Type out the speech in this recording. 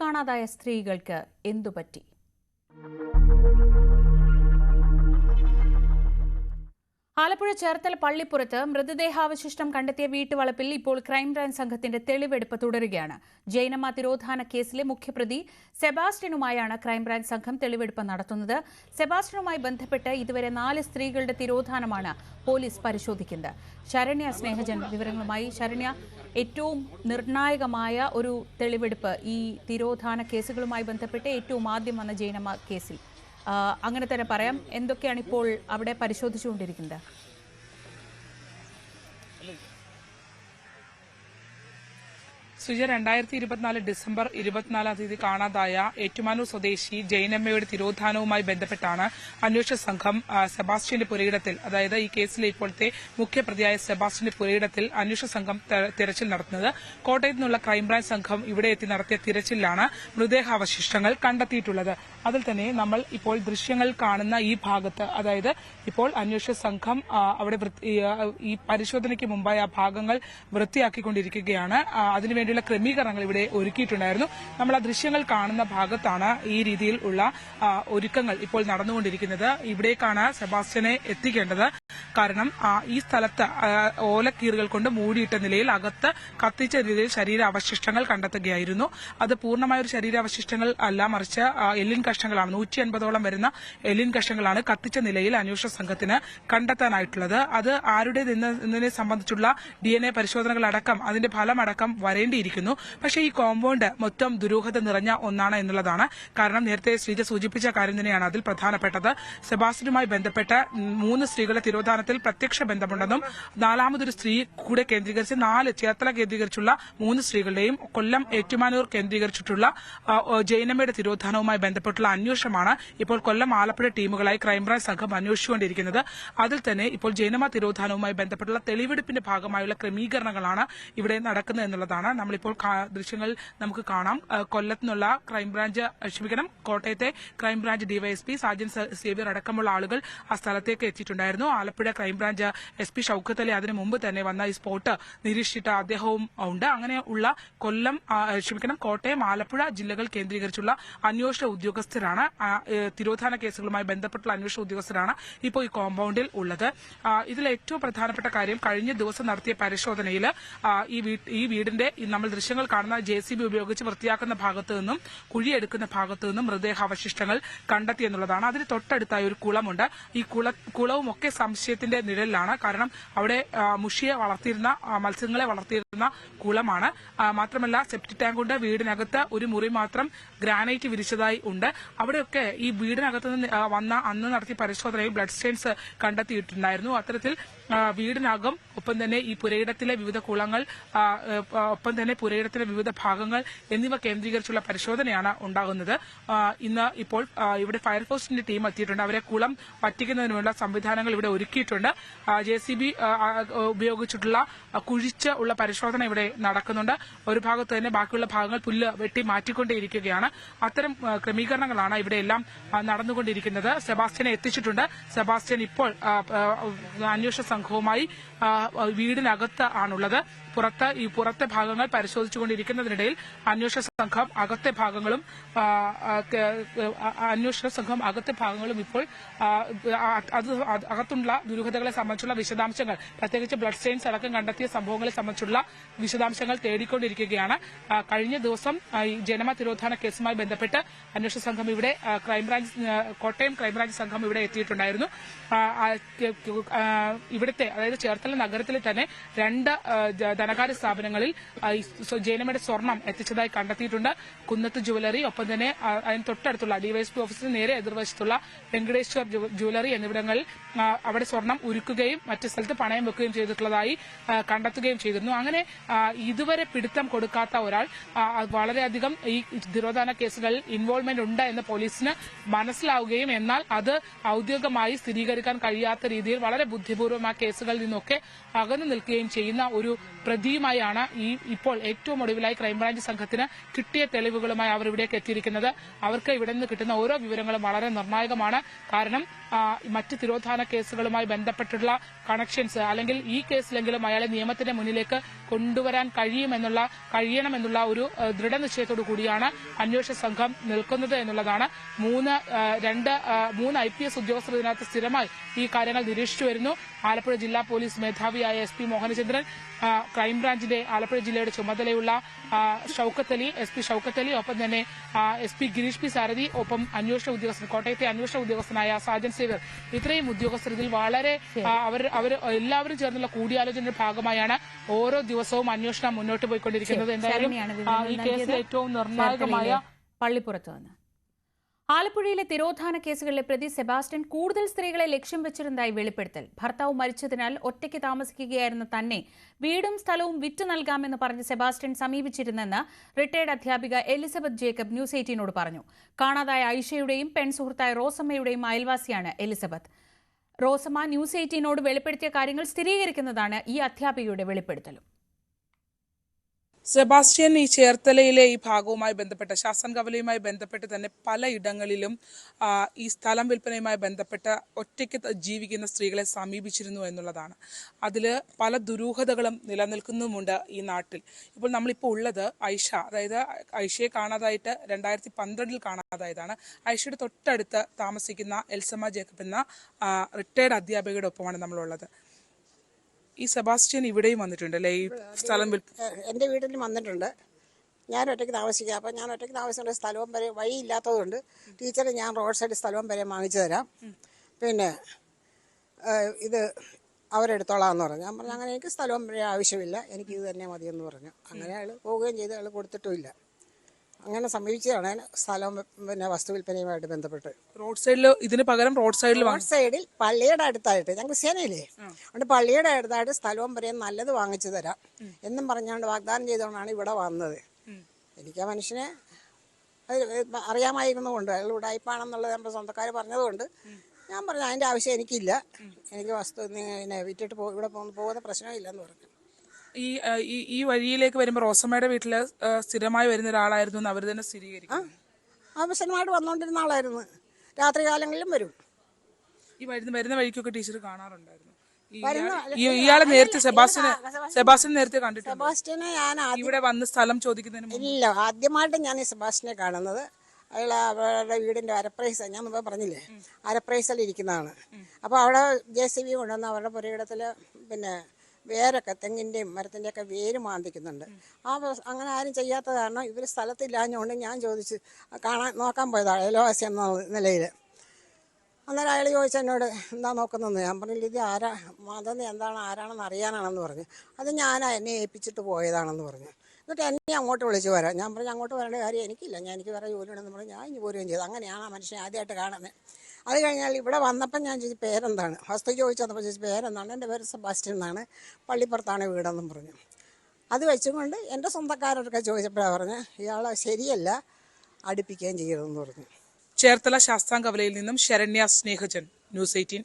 കാണാതായ സ്ത്രീകൾക്ക് എന്തുപറ്റി? ആലപ്പുഴ ചേർത്തല പള്ളിപ്പുറത്ത് മൃതദേഹാവശിഷ്ടം കണ്ടെത്തിയ വീട്ടുവളപ്പിൽ ഇപ്പോൾ ക്രൈംബ്രാഞ്ച് സംഘത്തിന്റെ തെളിവെടുപ്പ് തുടരുകയാണ്. ജൈനമ്മ തിരോധാന കേസിലെ മുഖ്യപ്രതി സെബാസ്റ്റ്യനുമായാണ് ക്രൈംബ്രാഞ്ച് സംഘം തെളിവെടുപ്പ് നടത്തുന്നത്. സെബാസ്റ്റ്യനുമായി ബന്ധപ്പെട്ട് ഇതുവരെ 4 സ്ത്രീകളുടെ തിരോധാനമാണ് പോലീസ് പരിശോധിക്കുന്നത്. ശരണ്യ സ്നേഹജൻ വിവരങ്ങളുമായി. ശരണ്യ, ഏറ്റവും നിർണായകമായ ഒരു തെളിവെടുപ്പ് ഈ തിരോധാന കേസുകളുമായി ബന്ധപ്പെട്ട് ഏറ്റവും ആദ്യം വന്ന ജൈനമ്മ കേസിൽ അങ്ങനെ തന്നെ പറയാം. എന്തൊക്കെയാണ് ഇപ്പോൾ അവിടെ പരിശോധിച്ചുകൊണ്ടിരിക്കുന്നത്? സുജ, 2024 ഡിസംബർ 24-ാം തീയതി കാണാതായ ഏറ്റുമാനൂർ സ്വദേശി ജൈനമ്മയുടെ തിരോധാനവുമായി ബന്ധപ്പെട്ടാണ് അന്വേഷണ സംഘം സെബാസ്റ്റ്യന്റെ പുരയിടത്തിൽ, അതായത് ഈ കേസിലെ ഇപ്പോഴത്തെ മുഖ്യപ്രതിയായ സെബാസ്റ്റ്യന്റെ പുരയിടത്തിൽ അന്വേഷണ സംഘം തിരച്ചിൽ നടത്തുന്നത്. കോട്ടയത്ത് നിന്നുള്ള ക്രൈംബ്രാഞ്ച് സംഘം ഇവിടെ എത്തി നടത്തിയ തിരച്ചിലാണ് മൃതദേഹാവശിഷ്ടങ്ങൾ കണ്ടെത്തിയിട്ടുള്ളത്. അതിൽ തന്നെ നമ്മൾ ഇപ്പോൾ ദൃശ്യങ്ങൾ കാണുന്ന ഈ ഭാഗത്ത്, അതായത് ഇപ്പോൾ അന്വേഷണ സംഘം അവിടെ ഈ പരിശോധനയ്ക്ക് മുമ്പായി ആ ഭാഗങ്ങൾ വൃത്തിയാക്കിക്കൊണ്ടിരിക്കുകയാണ്. അതിനുവേണ്ടിയുള്ള ക്രമീകരണങ്ങൾ ഇവിടെ ഒരുക്കിയിട്ടുണ്ടായിരുന്നു. നമ്മൾ ആ ദൃശ്യങ്ങൾ കാണുന്ന ഭാഗത്താണ് ഈ രീതിയിൽ ഉള്ള ഒരുക്കങ്ങൾ ഇപ്പോൾ നടന്നുകൊണ്ടിരിക്കുന്നത്. ഇവിടേക്കാണ് സെബാസ്റ്റ്യനെ എത്തിക്കേണ്ടത്. കാരണം ഈ സ്ഥലത്ത് ഓലക്കീറുകൾ കൊണ്ട് മൂടിയിട്ട നിലയിൽ അകത്ത് കത്തിച്ച രീതിയിൽ ശരീരാവശിഷ്ടങ്ങൾ കണ്ടെത്തുകയായിരുന്നു. അത് പൂർണ്ണമായ ഒരു ശരീരാവശിഷ്ടങ്ങൾ അല്ല, മറിച്ച് എല്ലിൻ കഷ്ണങ്ങളാണ്. 150ഓളം വരുന്ന എല്ലിൻ കഷ്ണങ്ങളാണ് കത്തിച്ച നിലയിൽ അന്വേഷണ സംഘത്തിന് കണ്ടെത്താനായിട്ടുള്ളത്. അത് ആരുടേതെന്നതിനെ സംബന്ധിച്ചുള്ള DNA പരിശോധനകളടക്കം അതിന്റെ ഫലമടക്കം വരേണ്ടിയിരിക്കുന്നു. പക്ഷേ ഈ കോമ്പൗണ്ട് മൊത്തം ദുരൂഹത നിറഞ്ഞ ഒന്നാണ് എന്നുള്ളതാണ്. കാരണം നേരത്തെ ശ്രീജ സൂചിപ്പിച്ച കാര്യം തന്നെയാണ് അതിൽ പ്രധാനപ്പെട്ടത്. സെബാസ്റ്റ്യനുമായി ബന്ധപ്പെട്ട 3 സ്ത്രീകളുടെ തിരോധാനത്തിൽ പ്രത്യക്ഷ ബന്ധമുണ്ടെന്നും 4മതൊരു സ്ത്രീ കൂടെ കേന്ദ്രീകരിച്ച് 4 ചേർത്തല കേന്ദ്രീകരിച്ചുള്ള 3 സ്ത്രീകളുടെയും കൊല്ലം ഏറ്റുമാനൂർ കേന്ദ്രീകരിച്ചിട്ടുള്ള ജൈനമ്മയുടെ തിരോധാനവുമായി ബന്ധപ്പെട്ടുള്ള അന്വേഷണമാണ് ഇപ്പോൾ കൊല്ലം ആലപ്പുഴ ടീമുകളായി ക്രൈംബ്രാഞ്ച് സംഘം അന്വേഷിച്ചുകൊണ്ടിരിക്കുന്നത്. അതിൽ തന്നെ ഇപ്പോൾ ജൈനമ്മ തിരോധാനവുമായി ബന്ധപ്പെട്ടുള്ള തെളിവെടുപ്പിന്റെ ഭാഗമായുള്ള ക്രമീകരണങ്ങളാണ് ഇവിടെ നടക്കുന്നത് എന്നുള്ളതാണ്. നമ്മളിപ്പോൾ ദൃശ്യങ്ങൾ നമുക്ക് കാണാം. കൊല്ലത്ത് നിന്നുള്ള കോട്ടയത്തെ ക്രൈംബ്രാഞ്ച് ഡിവൈഎസ്പി സാജൻ സേവ്യർ അടക്കമുള്ള ആളുകൾ ആ സ്ഥലത്തേക്ക് എത്തിയിട്ടുണ്ടായിരുന്നു. ആലപ്പുഴ ക്രൈംബ്രാഞ്ച് SP ഷൌക്കത്ത് അലി അതിനു മുമ്പ് തന്നെ വന്ന ഈ സ്പോട്ട് നിരീക്ഷിച്ചിട്ട അദ്ദേഹവും ഉണ്ട്. അങ്ങനെയുള്ള കോട്ടയം ആലപ്പുഴ ജില്ലകൾ കേന്ദ്രീകരിച്ചുള്ള അന്വേഷണ ഉദ്യോഗസ്ഥരാണ്, തിരോധാന കേസുകളുമായി ബന്ധപ്പെട്ടുള്ള അന്വേഷണ ഉദ്യോഗസ്ഥരാണ് ഇപ്പോൾ ഈ കോമ്പൗണ്ടിൽ ഉള്ളത്. ഇതിൽ ഏറ്റവും പ്രധാനപ്പെട്ട കാര്യം, കഴിഞ്ഞ ദിവസം നടത്തിയ പരിശോധനയിൽ ഈ വീടിന്റെ നമ്മൾ ദൃശ്യങ്ങൾ കാണുന്ന JCB ഉപയോഗിച്ച് വൃത്തിയാക്കുന്ന ഭാഗത്തു നിന്നും കുഴിയെടുക്കുന്ന ഭാഗത്തു നിന്നും മൃതദേഹാവശിഷ്ടങ്ങൾ കണ്ടെത്തി എന്നുള്ളതാണ്. അതിന് തൊട്ടടുത്തായി ഒരു കുളമുണ്ട്. ഈ കുളവും ഒക്കെ സംശയത്തിന്റെ നിഴലിലാണ്. കാരണം അവിടെ മുഷിയെ വളർത്തിയിരുന്ന മത്സ്യങ്ങളെ വളർത്തിയിരുന്ന കുളമാണ്. മാത്രമല്ല സെപ്റ്റിക് ടാങ്ക് കൊണ്ട് വീടിനകത്ത് ഒരു മുറി മാത്രം ഗ്രാനൈറ്റ് വിരിച്ചതായി ഉണ്ട്. അവിടെയൊക്കെ ഈ വീടിനകത്ത് നിന്ന് വന്ന അന്ന് നടത്തിയ പരിശോധനയിൽ ബ്ലഡ് സ്റ്റെയിൻസ് കണ്ടെത്തിയിട്ടുണ്ടായിരുന്നു. അത്തരത്തിൽ വീടിനകം ഒപ്പം തന്നെ ഈ പുരയിടത്തിലെ വിവിധ കുളങ്ങൾ ഒപ്പം തന്നെ പുരയിടത്തിലെ വിവിധ ഭാഗങ്ങൾ എന്നിവ കേന്ദ്രീകരിച്ചുള്ള പരിശോധനയാണ് ഉണ്ടാകുന്നത്. ഇന്ന് ഇപ്പോൾ ഇവിടെ ഫയർഫോഴ്സിന്റെ ടീം എത്തിയിട്ടുണ്ട്. അവരെ കുളം പറ്റിക്കുന്നതിനുള്ള സംവിധാനങ്ങൾ ഇവിടെ ഒരുക്കിയിട്ടുണ്ട്. JCB ഉപയോഗിച്ചിട്ടുള്ള കുഴിച്ച് ഉള്ള പരിശോധന ഇവിടെ നടക്കുന്നുണ്ട്. ഒരു ഭാഗത്ത് തന്നെ ബാക്കിയുള്ള ഭാഗങ്ങൾ പുല്ല് വെട്ടി മാറ്റിക്കൊണ്ടേയിരിക്കുകയാണ്. അത്തരം ക്രമീകരണങ്ങളാണ് ഇവിടെ എല്ലാം നടന്നുകൊണ്ടിരിക്കുന്നത്. സെബാസ്റ്റ്യനെ എത്തിച്ചിട്ടുണ്ട്. സെബാസ്റ്റ്യൻ ഇപ്പോൾ അന്വേഷണ സംഘവുമായി വീടിനകത്ത് ആണുള്ളത്. പുറത്തെ ഭാഗങ്ങൾ പരിശോധിച്ചുകൊണ്ടിരിക്കുന്നതിനിടയിൽ അന്വേഷണ സംഘം അകത്തെ ഭാഗങ്ങളും ഇപ്പോൾ അകത്തുള്ള ദുരൂഹതകളെ സംബന്ധിച്ചുള്ള വിശദാംശങ്ങൾ, പ്രത്യേകിച്ച് ബ്ലഡ് സ്റ്റെയിൻസ് അടക്കം കണ്ടെത്തിയ സംഭവങ്ങളെ സംബന്ധിച്ചുള്ള വിശദാംശങ്ങൾ തേടിക്കൊണ്ടിരിക്കുകയാണ്. കഴിഞ്ഞ ദിവസം ജൈനമ്മ തിരോധാന കേസുമായി ബന്ധപ്പെട്ട് അന്വേഷണ സംഘം ഇവിടെ കോട്ടയം ക്രൈംബ്രാഞ്ച് സംഘം ഇവിടെ എത്തിയിട്ടുണ്ടായിരുന്നു. ഇവിടുത്തെ, അതായത് ചേർത്തല നഗരത്തിലെ തന്നെ 2 ധനകാര്യ സ്ഥാപനങ്ങളിൽ ജൈനമ്മയുടെ സ്വർണം എത്തിച്ചതായി കണ്ടെത്തിയിട്ടുണ്ട്. കുന്നത്ത് ജുവലറി, ഒപ്പം തന്നെ അതിന് തൊട്ടടുത്തുള്ള DYSP ഓഫീസിന് നേരെ എതിർവശത്തുള്ള വെങ്കടേശ്വർ ജുവലറി എന്നിവിടങ്ങളിൽ അവിടെ സ്വർണം ഉരുക്കുകയും മറ്റു സ്ഥലത്ത് പണയം വെക്കുകയും ചെയ്തിട്ടുള്ളതായി കണ്ടെത്തുകയും ചെയ്തിരുന്നു. അങ്ങനെ ഇതുവരെ പിടുത്തം കൊടുക്കാത്ത ഒരാൾ വളരെയധികം ഈ തിരോധാന കേസുകളിൽ ഇൻവോൾവ്മെന്റ് ഉണ്ട് എന്ന് പോലീസിന് മനസ്സിലാവുകയും എന്നാൽ അത് ഔദ്യോഗികമായി സ്ഥിരീകരിക്കാൻ കഴിയാത്ത രീതിയിൽ വളരെ ബുദ്ധിപൂർവ്വം ആ കേസുകളിൽ നിന്നൊക്കെ അകന്നു നിൽക്കുകയും ചെയ്യുന്ന ഒരു പ്രതിയുമായാണ് ഇപ്പോൾ ഏറ്റവും ഒടുവിലായി ക്രൈംബ്രാഞ്ച് സംഘത്തിന് കിട്ടിയ തെളിവുകളുമായി അവർ ഇവിടേക്ക് എത്തിയിരിക്കുന്നത്. അവർക്ക് ഇവിടെ നിന്ന് കിട്ടുന്ന ഓരോ വിവരങ്ങളും വളരെ നിർണായകമാണ്. കാരണം മറ്റ് തിരോധാന കേസുകളുമായി ബന്ധപ്പെട്ടുള്ള കണക്ഷൻസ് അല്ലെങ്കിൽ ഈ കേസിലെങ്കിലും അയാളെ നിയമത്തിന്റെ മുന്നിലേക്ക് കൊണ്ടുവരാൻ കഴിയണമെന്നുള്ള ഒരു ദൃഢനിശ്ചയത്തോടു കൂടിയാണ് അന്വേഷണ സംഘം നിൽക്കുന്നത് എന്നുള്ളതാണ്. മൂന്ന് IPS ഉദ്യോഗസ്ഥർ ഇതിനകത്ത് സ്ഥിരമായി ഈ കാര്യങ്ങൾ നിരീക്ഷിച്ചു വരുന്നു. ആലപ്പുഴ ജില്ലാ പോലീസ് മേധാവിയായ SP മോഹനചന്ദ്രൻ, ക്രൈംബ്രാഞ്ചിന്റെ ആലപ്പുഴ ജില്ലയുടെ ചുമതലയുള്ള SP ഷൌക്കത്ത് അലി, ഒപ്പം തന്നെ SP ഗിരീഷ് പി സാരഥി, ഒപ്പം കോട്ടയത്തെ അന്വേഷണ ഉദ്യോഗസ്ഥനായ സാജൻ സേവ്യർ, ഇത്രയും ഉദ്യോഗസ്ഥർ ഇതിൽ വളരെ അവർ എല്ലാവരും ചേർന്നുള്ള കൂടിയാലോചനയുടെ ഭാഗമായാണ് ഓരോ ദിവസവും അന്വേഷണം മുന്നോട്ട് പോയിക്കൊണ്ടിരിക്കുന്നത്. എന്തായാലും ഈ കേസിൽ ഏറ്റവും നിർണായകമായ പള്ളിപ്പുറത്ത് നിന്ന് ആലപ്പുഴയിലെ തിരോധാന കേസുകളിലെ പ്രതി സെബാസ്റ്റ്യൻ കൂടുതൽ സ്ത്രീകളെ ലക്ഷ്യം വെച്ചിരുന്നതായി വെളിപ്പെടുത്തൽ. ഭർത്താവ് മരിച്ചതിനാൽ ഒറ്റയ്ക്ക് താമസിക്കുകയായിരുന്ന തന്നെ വീടും സ്ഥലവും വിറ്റു നൽകാമെന്ന് പറഞ്ഞ് സെബാസ്റ്റ്യൻ സമീപിച്ചിരുന്നെന്ന് റിട്ടയർഡ് അധ്യാപിക എലിസബത്ത് ജേക്കബ് ന്യൂസ് 18നോട് പറഞ്ഞു. കാണാതായ ഐഷയുടെയും പെൺസുഹൃത്തായ റോസമ്മയുടെയും അയൽവാസിയാണ് എലിസബത്ത്. റോസമ്മ ന്യൂസ് 18നോട് വെളിപ്പെടുത്തിയ കാര്യങ്ങൾ സ്ഥിരീകരിക്കുന്നതാണ് ഈ അധ്യാപികയുടെ വെളിപ്പെടുത്തലും. സെബാസ്റ്റ്യൻ ഈ ചേർത്തലയിലെ ഈ ഭാഗവുമായി ബന്ധപ്പെട്ട് ശാസൻ കവലയുമായി ബന്ധപ്പെട്ട് തന്നെ പലയിടങ്ങളിലും ഈ സ്ഥലം വിൽപ്പനയുമായി ബന്ധപ്പെട്ട് ഒറ്റയ്ക്ക് ജീവിക്കുന്ന സ്ത്രീകളെ സമീപിച്ചിരുന്നു എന്നുള്ളതാണ്. അതിൽ പല ദുരൂഹതകളും നിലനിൽക്കുന്നുമുണ്ട് ഈ നാട്ടിൽ. ഇപ്പോൾ നമ്മളിപ്പോൾ ഉള്ളത് അതായത് ഐഷയെ കാണാതായിട്ട് 2012 കാണാതായതാണ്. ഐഷയുടെ തൊട്ടടുത്ത് താമസിക്കുന്ന എൽസമ്മ ജേക്കബ് എന്ന റിട്ടയർഡ് അധ്യാപികയുടെ ഒപ്പമാണ് നമ്മളുള്ളത്. ഈ സെബാസ്റ്റ്യൻ ഇവിടെയും വന്നിട്ടുണ്ട് അല്ലേ? ഈ സ്ഥലം എൻ്റെ വീട്ടിൽ വന്നിട്ടുണ്ട്. ഞാൻ ഒറ്റയ്ക്ക് താമസിക്കുക. അപ്പം ഞാൻ ഒറ്റയ്ക്ക് താമസിക്കേണ്ട സ്ഥലവും വരെ വഴിയില്ലാത്തതുകൊണ്ട് ടീച്ചറെ ഞാൻ റോഡ് സൈഡ് സ്ഥലവും വരെ വാങ്ങിച്ചു തരാം, പിന്നെ ഇത് അവരെടുത്തോളാമെന്ന് പറഞ്ഞു. ഞാൻ പറഞ്ഞു അങ്ങനെ എനിക്ക് സ്ഥലവും വരെ ആവശ്യമില്ല, എനിക്ക് ഇത് തന്നെ മതിയെന്ന് പറഞ്ഞു. അങ്ങനെ അയാൾ പോവുകയും ചെയ്ത് അയാൾ കൊടുത്തിട്ടുമില്ല. അങ്ങനെ സമീപിച്ചതാണ് സ്ഥലം പിന്നെ വസ്തു വിൽപ്പനയുമായിട്ട് ബന്ധപ്പെട്ട്. റോഡ് സൈഡിൽ ഇതിന് പകരം റോഡ് സൈഡിൽ പള്ളിയുടെ അടുത്തായിട്ട്, ഞങ്ങൾ ക്രിസ്ത്യാനിയില്ലേ, അതുകൊണ്ട് പള്ളിയുടെ അടുത്തായിട്ട് സ്ഥലവും വരെയും നല്ലത് വാങ്ങിച്ചു തരാം എന്നും പറഞ്ഞുകൊണ്ട് വാഗ്ദാനം ചെയ്തുകൊണ്ടാണ് ഇവിടെ വന്നത്. എനിക്ക് ആ മനുഷ്യനെ അറിയാമായിരുന്നുകൊണ്ട് അയാൾ ഉടായിപ്പാണെന്നുള്ളത് നമ്മുടെ സ്വന്തക്കാർ പറഞ്ഞതുകൊണ്ട് ഞാൻ പറഞ്ഞു അതിൻ്റെ ആവശ്യം എനിക്കില്ല, എനിക്ക് വസ്തു പിന്നെ വിറ്റിട്ട് ഇവിടെ പോകുന്ന പ്രശ്നമില്ലെന്ന് പറഞ്ഞു. ഈ വഴിയിലേക്ക് വരുമ്പോൾ റോസമ്മയുടെ വീട്ടില് സ്ഥിരമായി വരുന്ന ഒരാളായിരുന്നു എന്ന് അവർ തന്നെ സ്ഥിരീകരിക്കും. അവസരമായിട്ട് വന്നുകൊണ്ടിരുന്ന ആളായിരുന്നു. രാത്രി കാലങ്ങളിലും വരും. ഈ വരുന്ന വഴിക്കൊക്കെ ടീച്ചർ കാണാറുണ്ടായിരുന്നു. ഇയാളെ നേരത്തെ സെബാസ്റ്റ്യൻ നേരത്തെ കണ്ടിട്ടുണ്ട്. സെബാസ്റ്റ്യനെ ഞാൻ ഇവിടെ വന്ന് സ്ഥലം ചോദിക്കുന്നതിന് ഇല്ല, ആദ്യമായിട്ട് ഞാൻ ഈ സെബാസ്റ്റ്യനെ കാണുന്നത് അയാൾ അവരുടെ വീടിന്റെ അരപ്രൈസ്, ഞാൻ മുമ്പ് പറഞ്ഞില്ലേ, അരപ്രൈസിൽ ഇരിക്കുന്നതാണ്. അപ്പോൾ അവിടെ JCB കൊണ്ടുവന്ന് അവരുടെ പുരയിടത്തിൽ പിന്നെ വേരൊക്കെ തെങ്ങിൻ്റെയും മരത്തിൻ്റെയൊക്കെ വേര് മാന്തിക്കുന്നുണ്ട്. അങ്ങനെ ആരും ചെയ്യാത്ത കാരണം ഇവർ സ്ഥലത്തില്ലാഞ്ഞുകൊണ്ട് ഞാൻ ചോദിച്ച് നോക്കാൻ പോയതാണ് അയൽവാസി എന്ന നിലയിൽ. അന്നേരം അയാൾ ചോദിച്ചു എന്നോട് എന്താ നോക്കുന്നത്. ഞാൻ പറഞ്ഞില്ല ഇത് മതം എന്താണ് ആരാണെന്ന് അറിയാനാണെന്ന് പറഞ്ഞു. അത് ഞാൻ എന്നെ ഏൽപ്പിച്ചിട്ട് പോയതാണെന്ന് പറഞ്ഞു. എന്നിട്ട് എന്നെ അങ്ങോട്ട് വിളിച്ച് വരാം. ഞാൻ പറഞ്ഞു അങ്ങോട്ട് വരേണ്ട കാര്യം എനിക്കില്ല, എനിക്ക് വേറെ ജോലിയുണ്ടെന്ന് പറഞ്ഞു. ഞാൻ ഇനി പോരുകയും ചെയ്തു. അങ്ങനെയാണ് ആ മനുഷ്യനെ ആദ്യമായിട്ട് കാണുന്നത്. അത് കഴിഞ്ഞാൽ ഇവിടെ വന്നപ്പം ഞാൻ ചോദിച്ചു പേരെന്താണ്, വസ്തു ചോദിച്ചു വന്നപ്പോൾ ചോദിച്ചു പേരെന്താണ്. എൻ്റെ പേര് സെബാസ്റ്റ്യൻ എന്നാണ്, പള്ളിപ്പുറത്താണ് വീടെന്നും പറഞ്ഞു. അത് വെച്ചുകൊണ്ട് എൻ്റെ സ്വന്തക്കാരൊക്കെ ചോദിച്ചപ്പോഴാണ് പറഞ്ഞ് ഇയാൾ ശരിയല്ല, അടുപ്പിക്കുകയും ചെയ്യരുതെന്ന് പറഞ്ഞു. ചേർത്തല ശാസ്താംകവലയിൽ നിന്നും ശരണ്യ സ്നേഹജൻ, ന്യൂസ് 18.